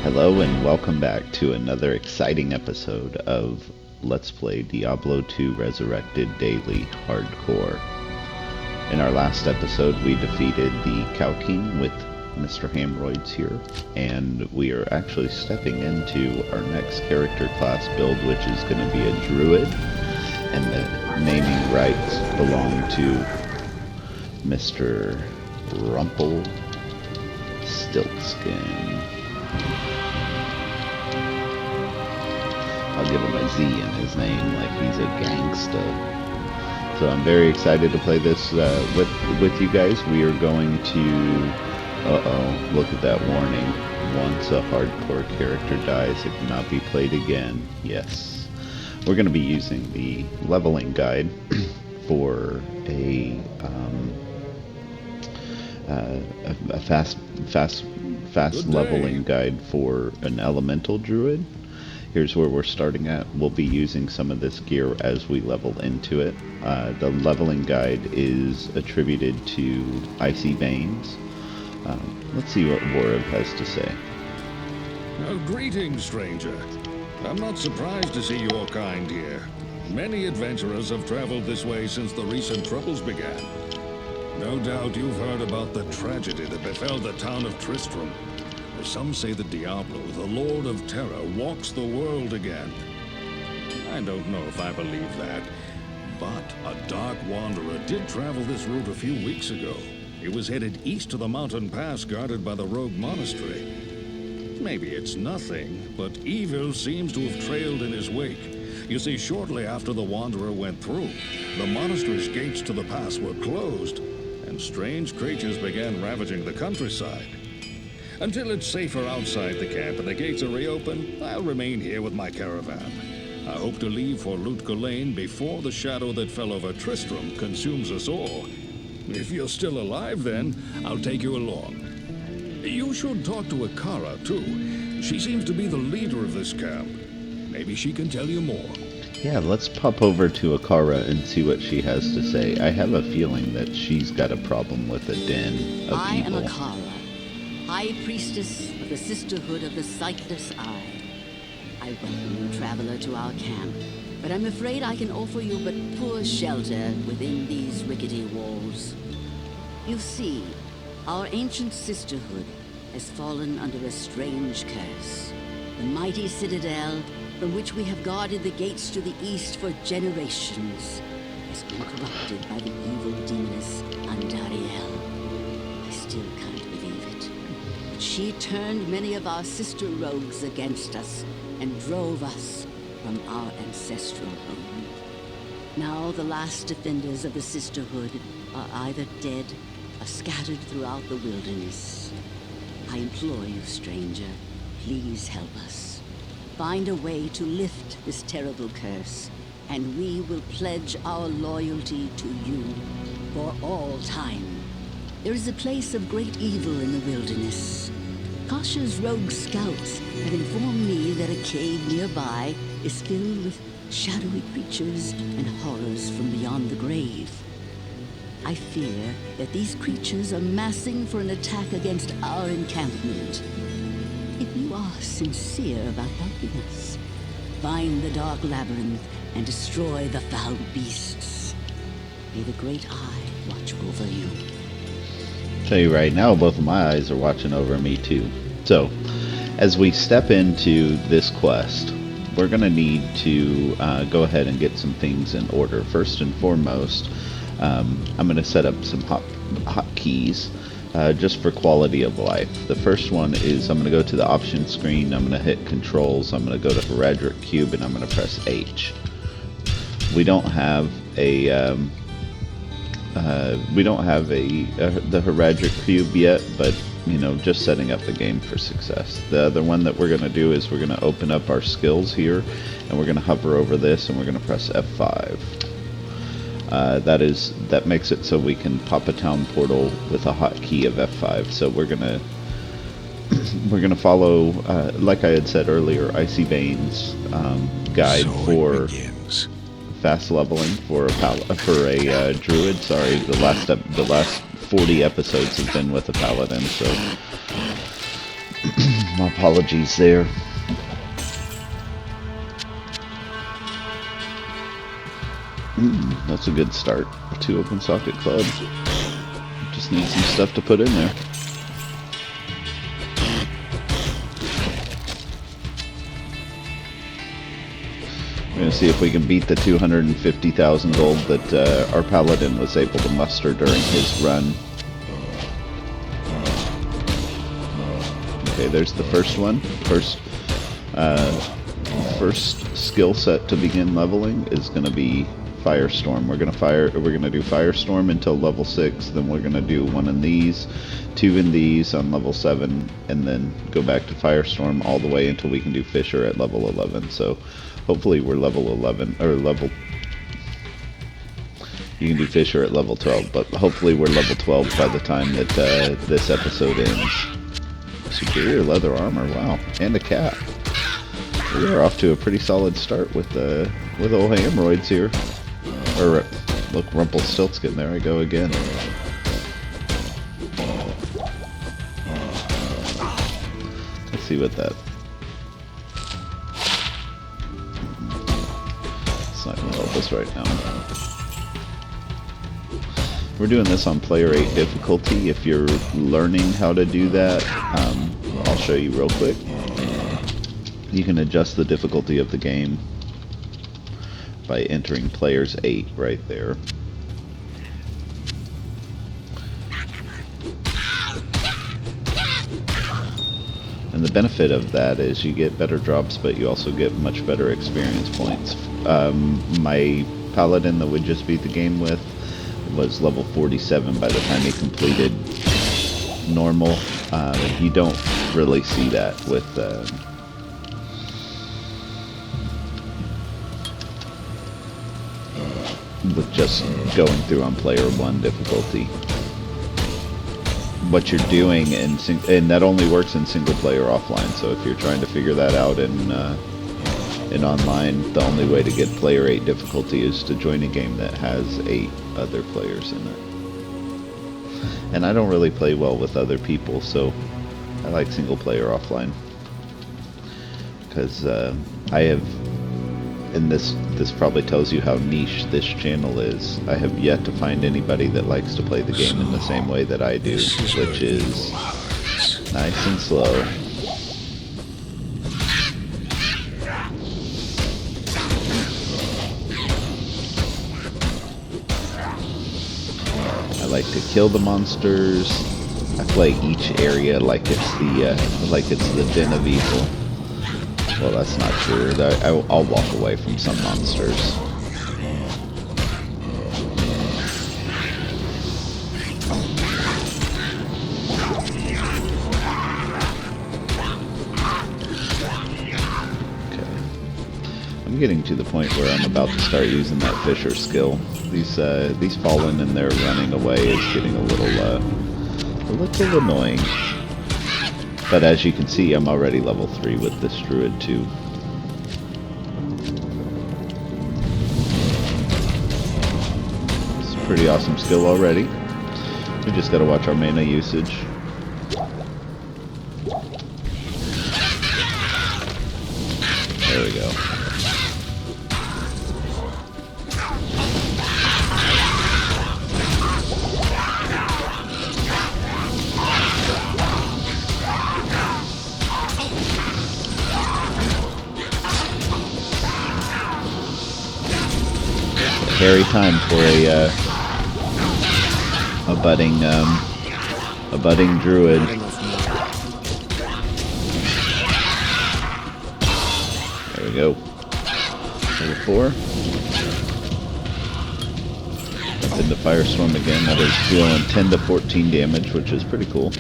Hello and welcome back to another exciting episode of Let's Play Diablo 2 Resurrected Daily Hardcore. In our last episode we defeated the Cow King with Mr. Hamroids here, and we are actually stepping into our next character class build, which is going to be a Druid, and the naming rights belong to Mr. Stiltskin. I'll give him a Z in his name, like he's a gangsta. So I'm very excited to play this with you guys. We are going to... look at that warning. Once a hardcore character dies, it cannot be played again. Yes. We're going to be using the leveling guide for a fast leveling guide for an elemental druid. Here's where we're starting at. We'll be using some of this gear as we level into it. The leveling guide is attributed to Icy Veins. Let's see what Warib has to say. Greetings, stranger. I'm not surprised to see your kind here. Many adventurers have traveled this way since the recent troubles began. No doubt you've heard about the tragedy that befell the town of Tristram. Some say that Diablo, the Lord of Terror, walks the world again. I don't know if I believe that, but a dark wanderer did travel this route a few weeks ago. He was headed east to the mountain pass guarded by the rogue monastery. Maybe it's nothing, but evil seems to have trailed in his wake. You see, shortly after the wanderer went through, the monastery's gates to the pass were closed, and strange creatures began ravaging the countryside. Until it's safer outside the camp and the gates are reopened, I'll remain here with my caravan. I hope to leave for Lutka Lane before the shadow that fell over Tristram consumes us all. If you're still alive then, I'll take you along. You should talk to Akara too. She seems to be the leader of this camp. Maybe she can tell you more. Yeah, let's pop over to Akara and see what she has to say. I have a feeling that she's got a problem with the den of evil. I am Akara, High Priestess of the Sisterhood of the Sightless Eye. I welcome you, traveler, to our camp, but I'm afraid I can offer you but poor shelter within these rickety walls. You see, our ancient sisterhood has fallen under a strange curse. The mighty citadel, from which we have guarded the gates to the east for generations, has been corrupted by the evil demoness Andariel. I still can't believe it. But she turned many of our sister rogues against us and drove us from our ancestral home. Now the last defenders of the sisterhood are either dead or scattered throughout the wilderness. I implore you, stranger, please help us. Find a way to lift this terrible curse, and we will pledge our loyalty to you for all time. There is a place of great evil in the wilderness. Kasha's rogue scouts have informed me that a cave nearby is filled with shadowy creatures and horrors from beyond the grave. I fear that these creatures are massing for an attack against our encampment. If you are sincere about helping us, find the dark labyrinth and destroy the foul beasts. May the Great Eye watch over you. Tell you right now, both of my eyes are watching over me too. So, as we step into this quest, we're going to need to go ahead and get some things in order. First and foremost, I'm going to set up some hotkeys just for quality of life. The first one is I'm going to go to the options screen, I'm going to hit controls, I'm going to go to Heraldric Cube, and I'm going to press H. We don't have a the Heraldric Cube yet, but you know, just setting up the game for success. The other one that we're going to do is we're going to open up our skills here, and we're going to hover over this, and we're going to press F5. That makes it so we can pop a town portal with a hotkey of F5. So we're gonna follow, like I had said earlier, Icy Veins guide for fast leveling for a druid. Sorry, the last 40 episodes have been with a paladin, so My apologies there. That's a good start. 2 open socket club. Just need some stuff to put in there. We're going to see if we can beat the 250,000 gold that our paladin was able to muster during his run. Okay, there's the first one. First skill set to begin leveling is going to be Firestorm. We're gonna do Firestorm until level 6, then we're gonna do 1 in these, 2 in these on level 7, and then go back to Firestorm all the way until we can do Fisher at level 11. So hopefully we're level 11, or level... You can do Fisher at level 12, but hopefully we're level 12 by the time that this episode ends. Superior leather armor, wow, and a cap. We are off to a pretty solid start with old Hemorrhoids here. Or, look, Rumpelstiltskin, there I go again. Let's see what that... It's not going to help us right now. We're doing this on player 8 difficulty. If you're learning how to do that, I'll show you real quick. You can adjust the difficulty of the game by entering players 8 right there. And the benefit of that is you get better drops, but you also get much better experience points. My paladin that we just beat the game with was level 47 by the time he completed normal. You don't really see that with just going through on player 1 difficulty. What you're doing, and that only works in single player offline, so if you're trying to figure that out in online, the only way to get player 8 difficulty is to join a game that has 8 other players in it. And I don't really play well with other people, so I like single player offline. Because I have... And this probably tells you how niche this channel is. I have yet to find anybody that likes to play the game in the same way that I do, which is nice and slow. I like to kill the monsters. I play each area like it's the Den of Evil. Well, that's not true. I'll walk away from some monsters. Okay. I'm getting to the point where I'm about to start using that Fisher skill. These fallen and their running away is getting a little annoying. But as you can see, I'm already level 3 with this Druid too. It's a pretty awesome skill already. We just gotta watch our mana usage. There we go. Hairy time for a budding druid. There we go. Level 4. That's into Firestorm again. That is dealing 10 to 14 damage, which is pretty cool.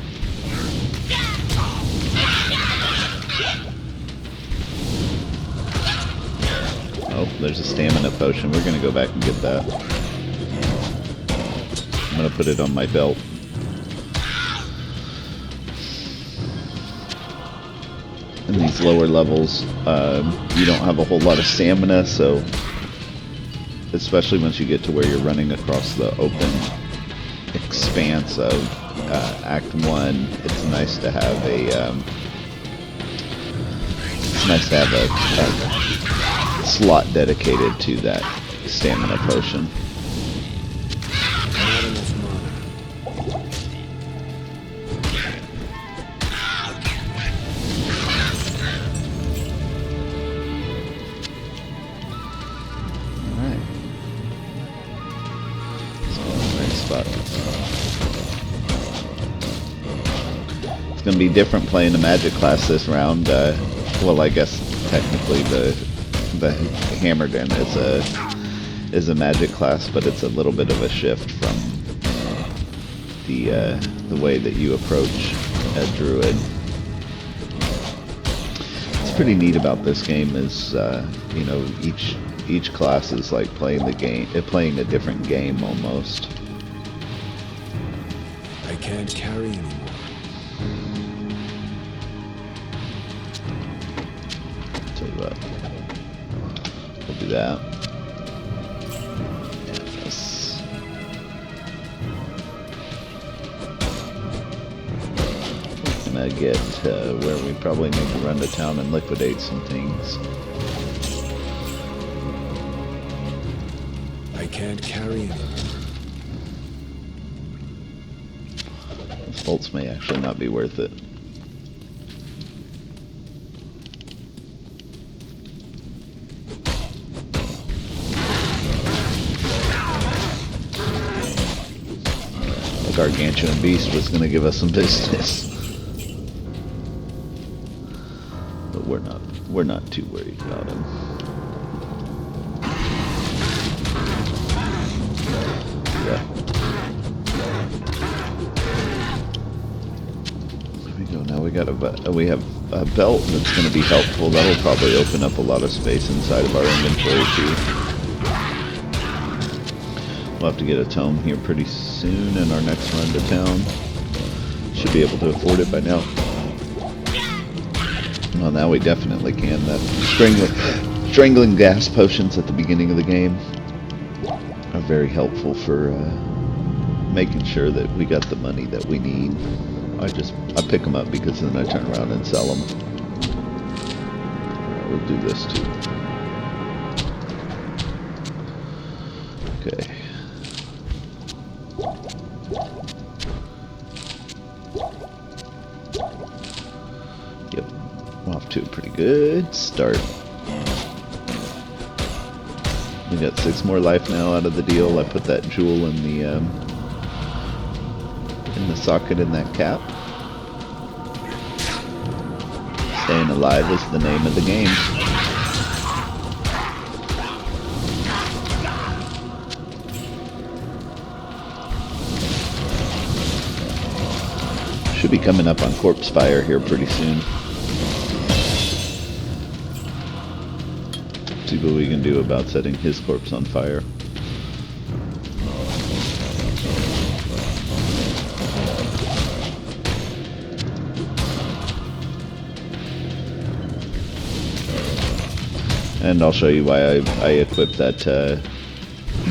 Oh, there's a stamina potion. We're going to go back and get that. I'm going to put it on my belt. In these lower levels, you don't have a whole lot of stamina, so especially once you get to where you're running across the open expanse of Act 1, it's nice to have It's nice to have a slot dedicated to that stamina potion. Not enough mana. Alright. So, right spot. It's going to be different playing the magic class this round. Well, I guess technically the Hammered-In is a magic class, but it's a little bit of a shift from the way that you approach a druid. What's pretty neat about this game is you know, each class is like playing playing a different game almost. I can't carry anymore. Tell you what, we'll do that. Yes. Gonna get where we probably need to run to town and liquidate some things. I can't carry anymore. Bolts may actually not be worth it. The gargantuan beast was going to give us some business, but we're not too worried about him. Yeah. There we go. Now we have a belt that's going to be helpful. That'll probably open up a lot of space inside of our inventory too. We'll have to get a tome here pretty soon in our next run to town. Should be able to afford it by now. Well, now we definitely can. That strangling gas potions at the beginning of the game are very helpful for making sure that we got the money that we need. I pick them up because then I turn around and sell them. Alright, we'll do this too. Okay. Yep, we're off to a pretty good start. We got 6 more life now out of the deal. I put that jewel in the socket in that cap. Staying alive is the name of the game. Should be coming up on Corpse Fire here pretty soon. See what we can do about setting his corpse on fire. And I'll show you why I equipped that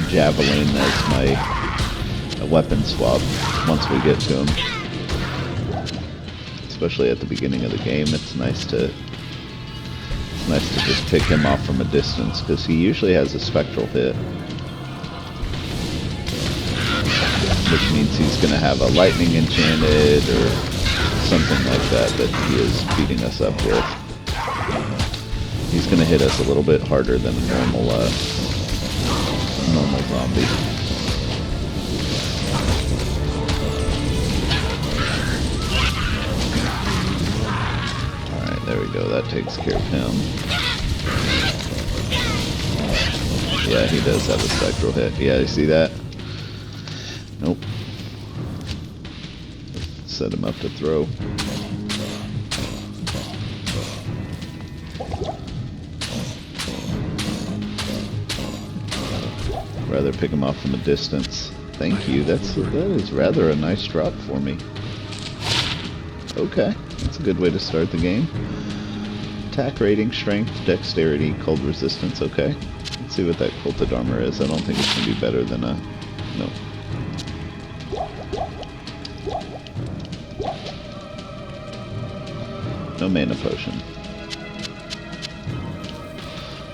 javelin as my weapon swap once we get to him. Especially at the beginning of the game, it's nice to just pick him off from a distance because he usually has a spectral hit, which means he's going to have a lightning enchanted or something like that he is beating us up with. He's going to hit us a little bit harder than a normal zombie. Alright, there we go. That takes care of him. Yeah, he does have a spectral hit. Yeah, you see that? Nope. Set him up to throw. Rather pick him off from a distance. Thank you. That is rather a nice drop for me. Okay, that's a good way to start the game. Attack rating, strength, dexterity, cold resistance. Okay, let's see what that culted armor is. I don't think it's gonna be better than a no. No mana potion.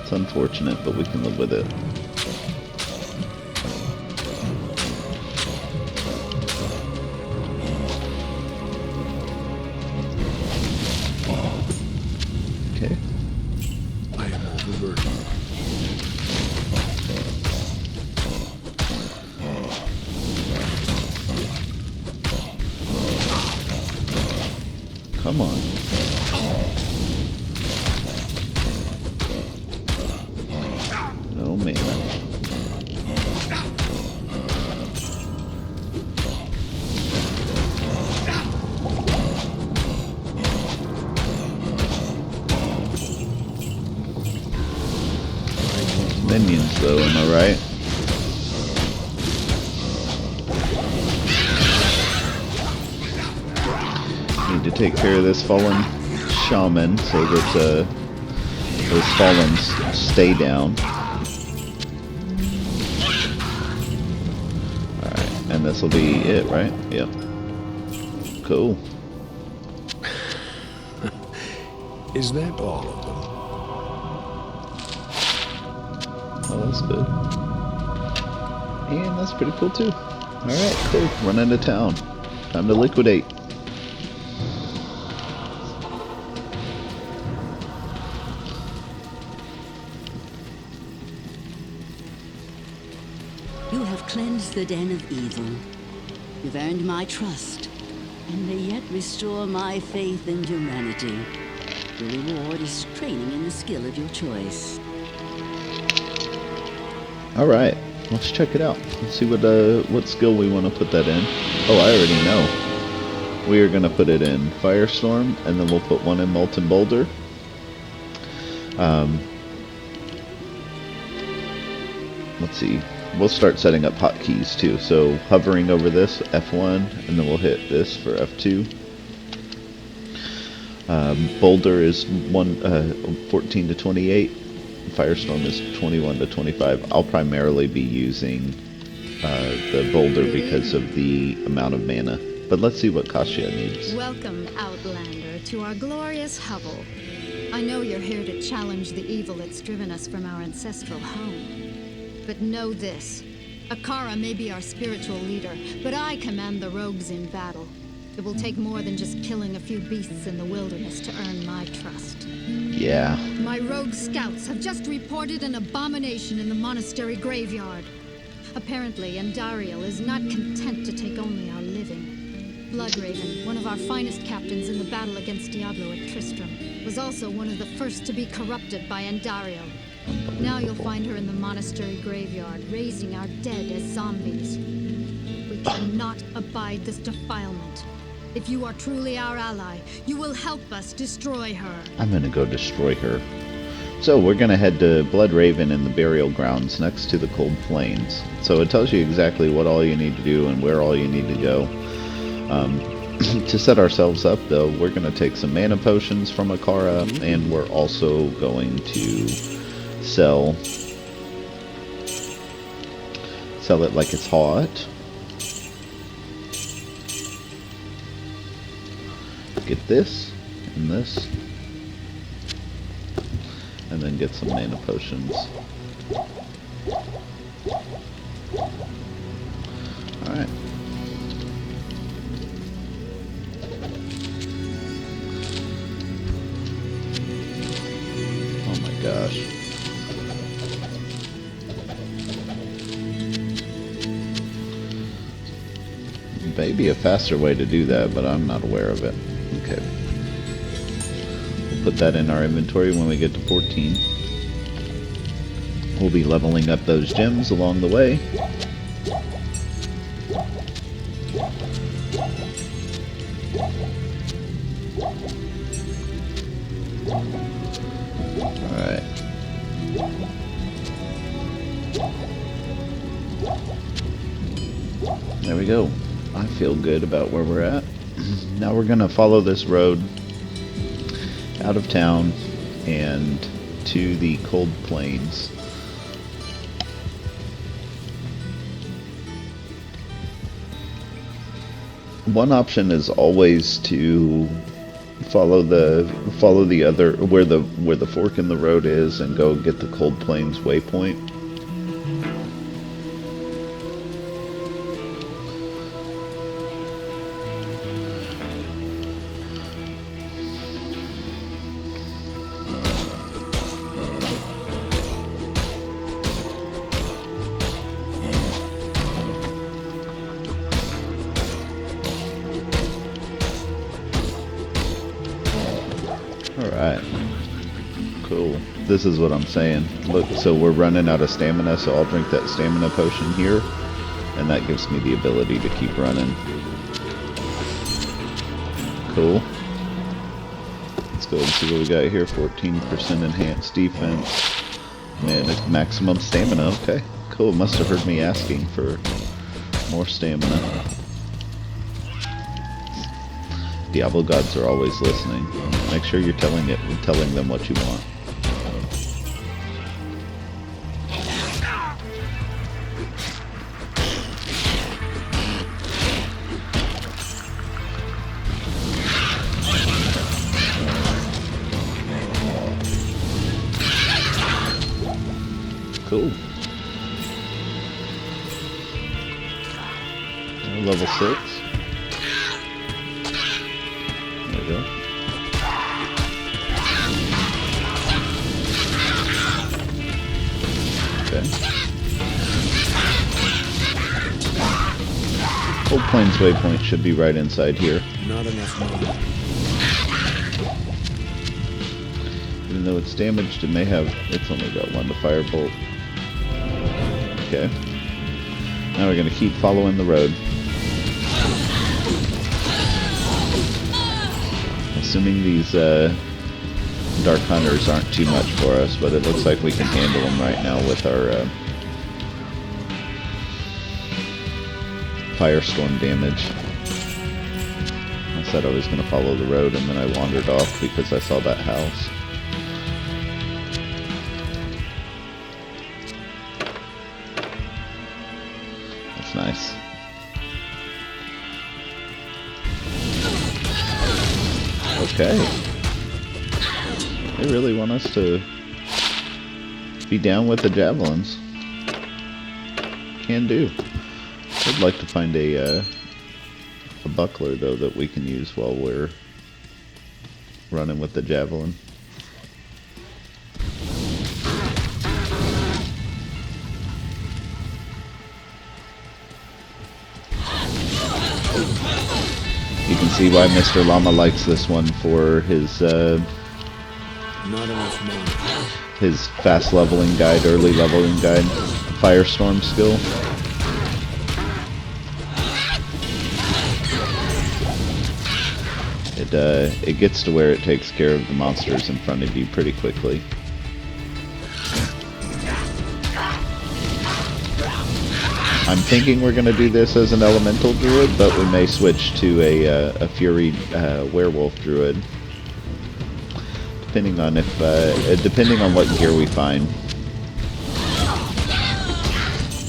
It's unfortunate, but we can live with it. Okay. I am overburdened. Come on. Oh man. Minions though, am I right? Need to take care of this fallen shaman so that those fallens stay down. Alright, and this will be it, right? Yep. Cool. Is that all of them? Oh, that's good. And that's pretty cool too. Alright, cool. Run into town. Time to liquidate. You have cleansed the den of evil. You've earned my trust, and may yet restore my faith in humanity. The reward is training in the skill of your choice. Alright, let's check it out. Let's see what skill we want to put that in. Oh, I already know. We are going to put it in Firestorm, and then we'll put one in Molten Boulder. Let's see. We'll start setting up hotkeys too. So hovering over this, F1, and then we'll hit this for F2. Boulder is 14 to 28. Firestorm is 21 to 25. I'll primarily be using the Boulder because of the amount of mana. But let's see what Kasia needs. Welcome, Outlander, to our glorious hovel. I know you're here to challenge the evil that's driven us from our ancestral home. But know this. Akara may be our spiritual leader, but I command the rogues in battle. It will take more than just killing a few beasts in the wilderness to earn my trust. Yeah. My rogue scouts have just reported an abomination in the monastery graveyard. Apparently, Andariel is not content to take only our living. Bloodraven, one of our finest captains in the battle against Diablo at Tristram, was also one of the first to be corrupted by Andariel. Now you'll find her in the monastery graveyard, raising our dead as zombies. We cannot abide this defilement. If you are truly our ally, you will help us destroy her. I'm gonna go destroy her. So we're gonna head to Bloodraven in the burial grounds next to the Cold Plains. So it tells you exactly what all you need to do and where all you need to go. To set ourselves up though, we're gonna take some mana potions from Akara, and we're also going to sell it like it's hot. Get this and this, and then get some mana potions. Alright. Oh my gosh. Maybe a faster way to do that, but I'm not aware of it. Okay. We'll put that in our inventory when we get to 14. We'll be leveling up those gems along the way. Alright. There we go. I feel good about where we're at. Now we're going to follow this road out of town and to the Cold Plains. One option is always to follow the other where the fork in the road is, and go get the Cold Plains Waypoint. Alright. Cool. This is what I'm saying. Look, so we're running out of stamina, so I'll drink that stamina potion here, and that gives me the ability to keep running. Cool. Let's go and see what we got here. 14% enhanced defense. Man, it's maximum stamina. Okay. Cool. Must have heard me asking for more stamina. Diablo gods are always listening. Make sure you're telling them what you want. Cool. Level 6. There we go. Okay. Cold Plains Waypoint should be right inside here. Not enough money. Even though it's damaged, it may have... It's only got one to firebolt. Okay. Now we're going to keep following the road. Assuming these Dark Hunters aren't too much for us, but it looks like we can handle them right now with our Firestorm damage. I said I was going to follow the road, and then I wandered off because I saw that house. That's nice. Okay. They really want us to be down with the javelins. Can do. I'd like to find a buckler, though, that we can use while we're running with the javelin. You can see why Mr. Llama likes this one for his Not enough money. his fast leveling guide, early leveling guide, Firestorm skill. It gets to where it takes care of the monsters in front of you pretty quickly. I'm thinking we're going to do this as an elemental druid, but we may switch to a fury werewolf druid, depending on depending on what gear we find.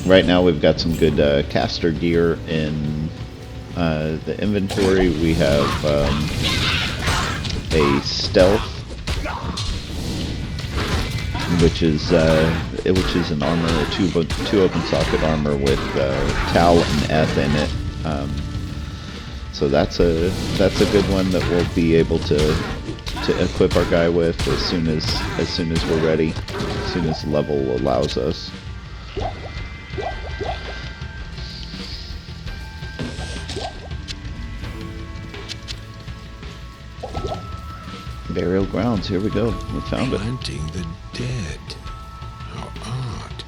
Right now, we've got some good caster gear in the inventory. We have a stealth, which is an armor, a two open socket armor with Tal and Eth in it. So that's a good one that we'll be able to equip our guy with as soon as we're ready, as soon as the level allows us. Burial grounds, here we go. We found it. Planting the dead. How odd.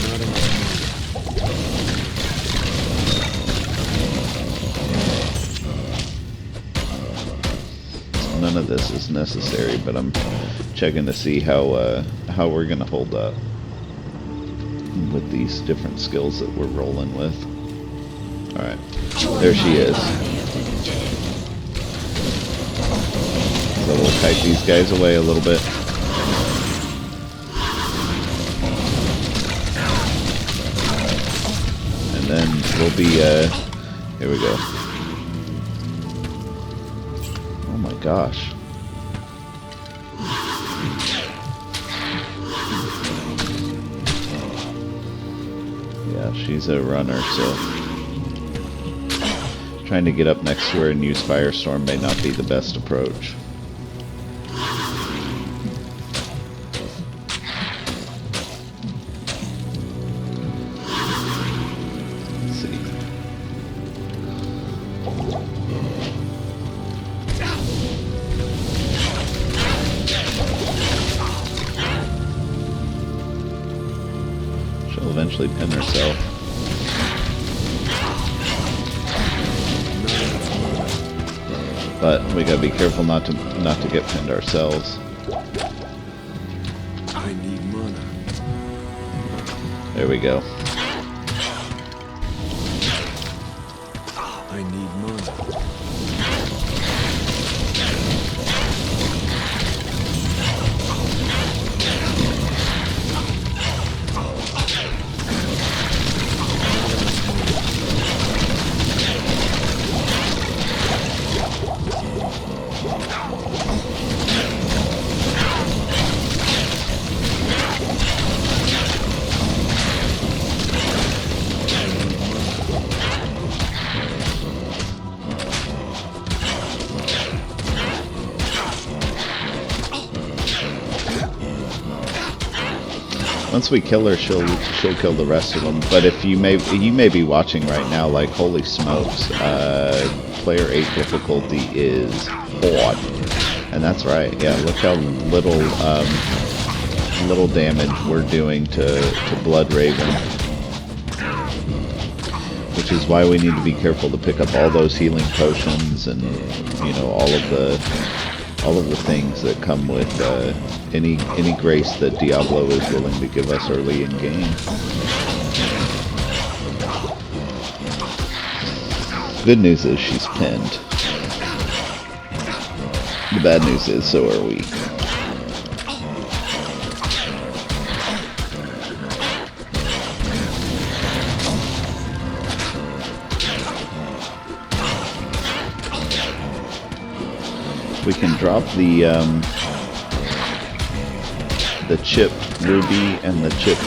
Not enough So none of this is necessary, but I'm checking to see how we're gonna hold up with these different skills that we're rolling with. Alright, there she is. So we'll kite these guys away a little bit. then we'll be, here we go. Oh my gosh. Yeah, she's a runner, so trying to get up next to her and use Firestorm may not be the best approach. Let's see. She'll eventually pin herself. But we gotta be careful not to get pinned ourselves. I need mana. There we go. I need mana. Once we kill her, she'll kill the rest of them. But if you may be watching right now, like holy smokes, player 8 difficulty is horde, and that's right. Yeah, look how little damage we're doing to Blood Raven, which is why we need to be careful to pick up all those healing potions and all of the things that come with any grace that Diablo is willing to give us early in game. Good news is she's pinned. The bad news is so are we. We can drop the chipped ruby and the chipped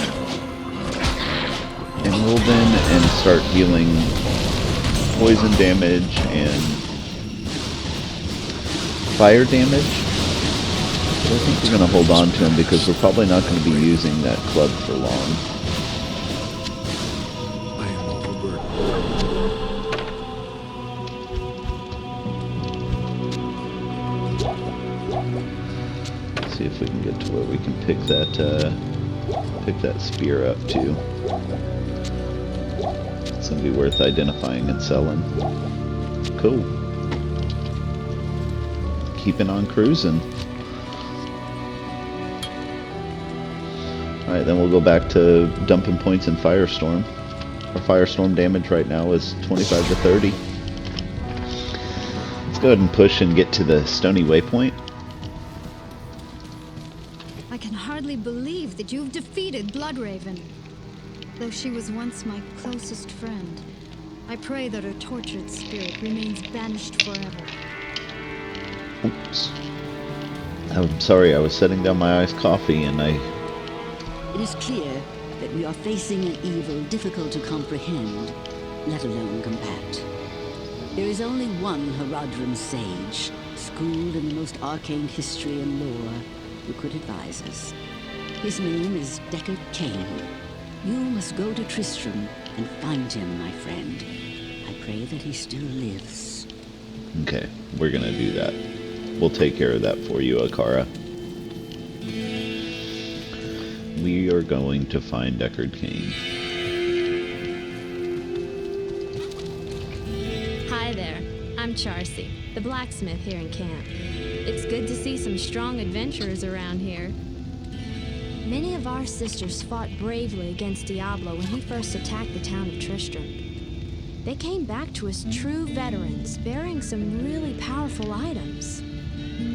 emerald in and start healing poison damage and fire damage. But I think we're going to hold on to him because we're probably not going to be using that club for long. I am overburdened. See if we can get to where we can pick that spear up too. It's gonna be worth identifying and selling. Cool. Keeping on cruising. All right, then we'll go back to dumping points in Firestorm. Our Firestorm damage right now is 25 to 30. Let's go ahead and push and get to the Stony Waypoint. I can hardly believe that you've defeated Bloodraven. Though she was once my closest friend, I pray that her tortured spirit remains banished forever. Oops. I'm sorry, I was setting down my iced coffee and It is clear that we are facing an evil difficult to comprehend, let alone combat. There is only one Haradrim sage, schooled in the most arcane history and lore, who could advise us. His name is Deckard Cain. You must go to Tristram and find him, my friend. I pray that he still lives. Okay, we're gonna do that. We'll take care of that for you, Akara. We are going to find Deckard Cain. Hi there, I'm Charcy, the blacksmith here in camp. It's good to see some strong adventurers around here. Many of our sisters fought bravely against Diablo when he first attacked the town of Tristram. They came back to us true veterans, bearing some really powerful items.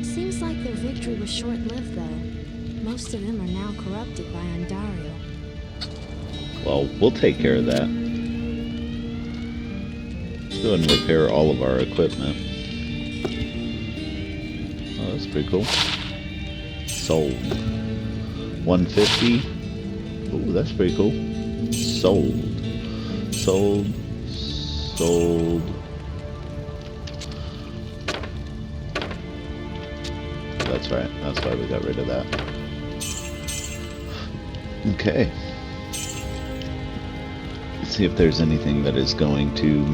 Seems like their victory was short-lived, though. Most of them are now corrupted by Undario. Well, we'll take care of that. go ahead and repair all of our equipment. Oh, that's pretty cool. Sold. 150. Ooh, that's pretty cool. Sold. Sold. Sold. That's right. That's why we got rid of that. Okay. Let's see if there's anything that is going to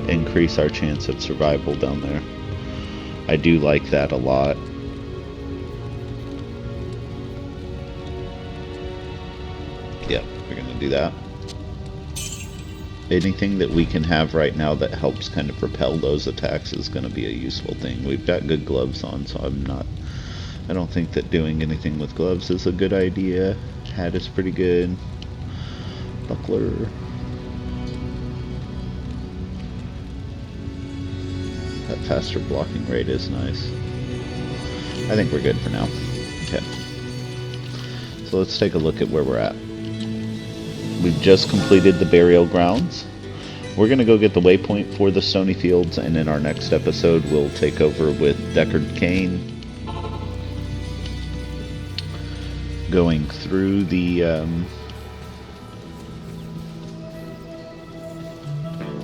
increase our chance of survival down there. I do like that a lot. Yep, we're going to do that. Anything that we can have right now that helps kind of propel those attacks is going to be a useful thing. We've got good gloves on, so I don't think that doing anything with gloves is a good idea. Hat is pretty good. Buckler. That faster blocking rate is nice. I think we're good for now. Okay. So let's take a look at where we're at. We've just completed the burial grounds. We're going to go get the waypoint for the Stony Fields, and in our next episode we'll take over with Deckard Cain. Going through the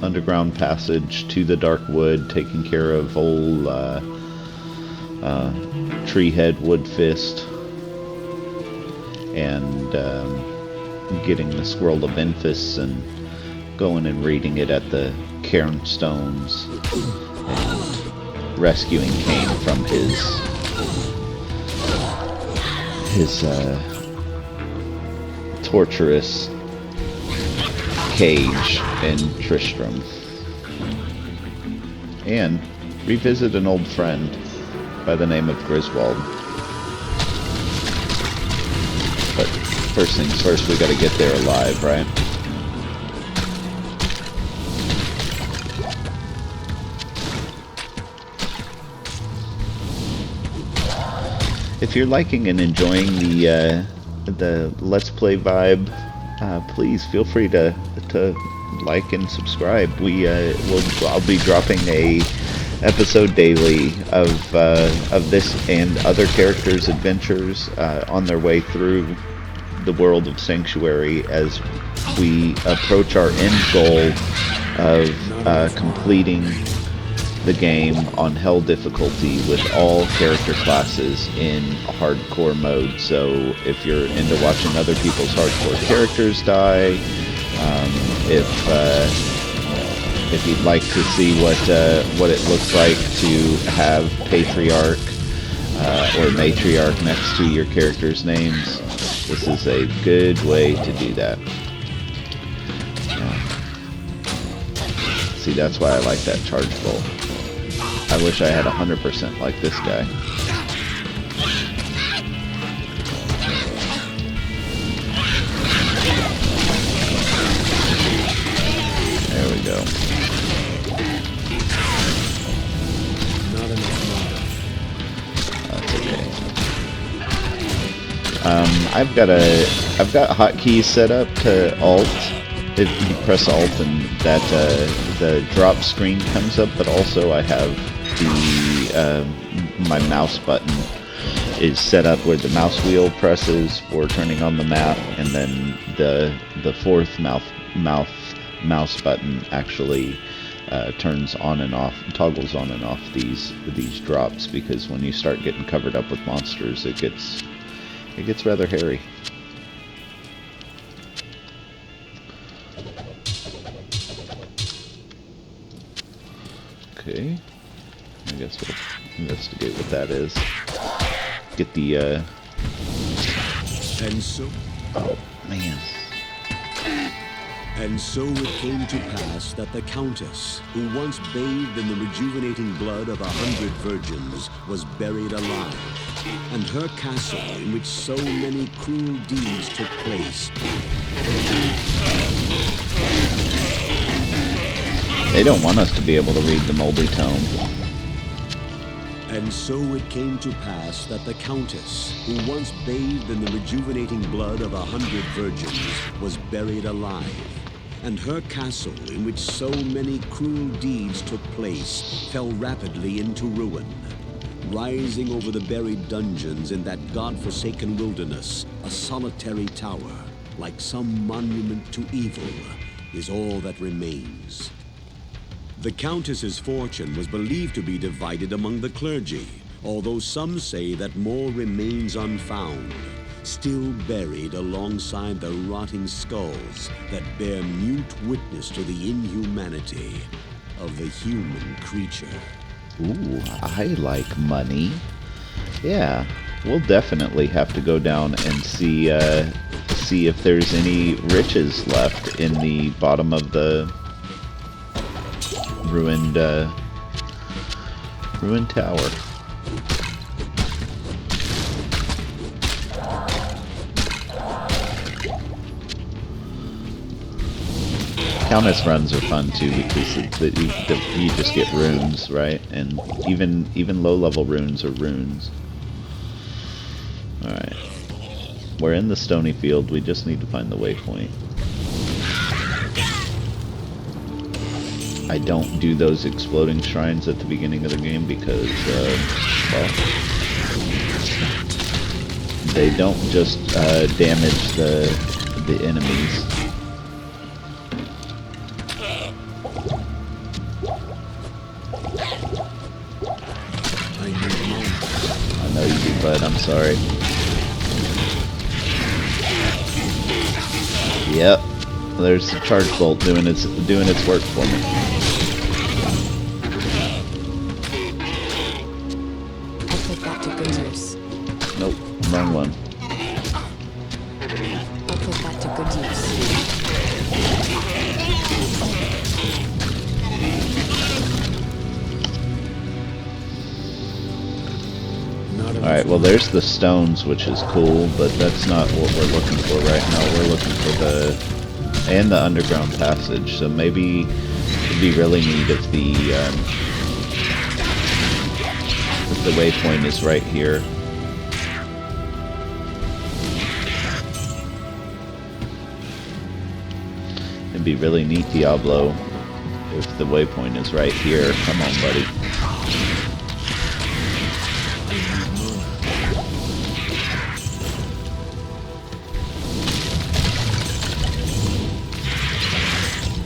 underground passage to the Dark Wood, taking care of old Treehead Woodfist, and getting the Scroll of Infus and going and reading it at the Cairnstones and rescuing Cain from his torturous cage in Tristram, and revisit an old friend by the name of Griswold. But first things first, we gotta get there alive, right? If you're liking and enjoying the Let's Play vibe, please feel free to like and subscribe. I'll be dropping a episode daily of this and other characters' adventures on their way through the world of Sanctuary as we approach our end goal of completing the game on hell difficulty with all character classes in hardcore mode. So if you're into watching other people's hardcore characters die, if you'd like to see what it looks like to have Patriarch or Matriarch next to your character's names, this is a good way to do that. See, that's why I like that charge bolt. I wish I had 100% like this guy. There we go. Not enough mana. That's okay. I've got hotkeys set up to Alt. If you press Alt and that the drop screen comes up, but also I have my mouse button is set up where the mouse wheel presses for turning on the map, and then the fourth mouse button actually turns on and off, toggles on and off these drops, because when you start getting covered up with monsters, it gets rather hairy. Okay, I guess we'll investigate what that is. Get the, And so... oh, man. And so it came to pass that the Countess, who once bathed in the rejuvenating blood of 100 virgins, was buried alive, and her castle, in which so many cruel deeds took place. They don't want us to be able to read the moldy tome. And so it came to pass that the Countess, who once bathed in the rejuvenating blood of 100 virgins, was buried alive, and her castle, in which so many cruel deeds took place, fell rapidly into ruin. Rising over the buried dungeons in that god-forsaken wilderness, a solitary tower, like some monument to evil, is all that remains. The Countess's fortune was believed to be divided among the clergy, although some say that more remains unfound, still buried alongside the rotting skulls that bear mute witness to the inhumanity of the human creature. Ooh, I like money. Yeah, we'll definitely have to go down and see if there's any riches left in the bottom of the ruined tower. Countess runs are fun too because you just get runes, right? And even low-level runes are runes. All right, we're in the Stony Field. We just need to find the waypoint. I don't do those exploding shrines at the beginning of the game because, well, they don't just damage the enemies. I know you do, bud. I'm sorry. Yep. There's the charge bolt doing its work for me. I put that to good use. Nope, wrong one. I'll put that to good use. Alright, well there's the stones, which is cool, but that's not what we're looking for right now. We're looking for the underground passage, so maybe it'd be really neat if the waypoint is right here. It'd be really neat, Diablo, if the waypoint is right here. Come on, buddy.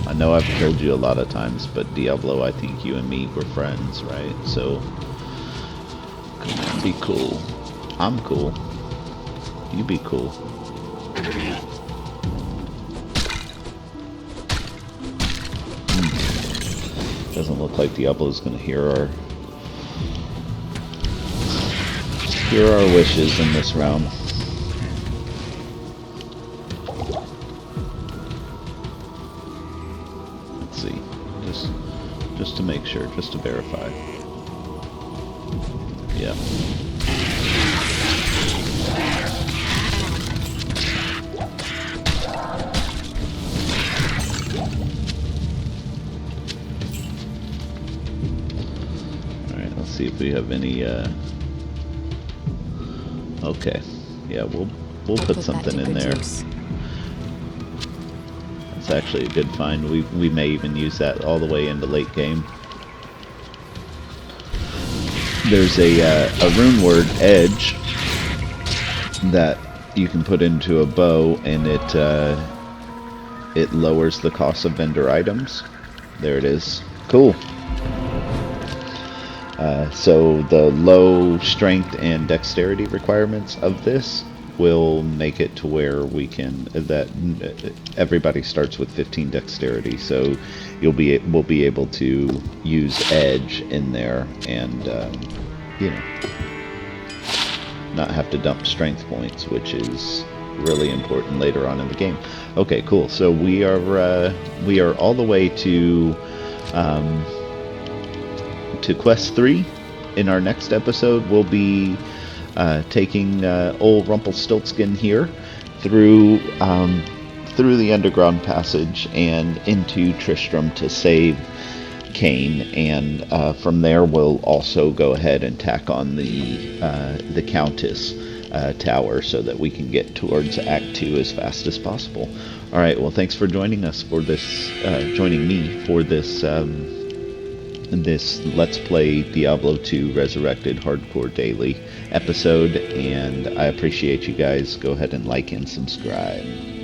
I know I've told you a lot of times, but Diablo, I think you and me were friends, right? So, come on, be cool. I'm cool. You be cool. Doesn't look like Diablo's gonna hear our wishes in this round. Let's see, just to make sure, just to verify. Yeah. Alright, let's see if we have any, okay. Yeah, we'll put something in there. It's actually a good find. We may even use that all the way into late game. There's a rune word, edge, that you can put into a bow, and it lowers the cost of vendor items. There it is. Cool. So the low strength and dexterity requirements of this will make it to where we can, that everybody starts with 15 dexterity, so we'll be able to use edge in there and you know, not have to dump strength points, which is really important later on in the game. Okay, cool. So we are all the way to quest 3. In our next episode, we'll be taking old Rumpelstiltskin here through the underground passage and into Tristram to save Cain, and from there we'll also go ahead and tack on the Countess tower so that we can get towards Act 2 as fast as possible. All right. Well, thanks for joining us for this, joining me for this this Let's Play Diablo 2 Resurrected Hardcore Daily episode, and I appreciate you guys. Go ahead and like and subscribe.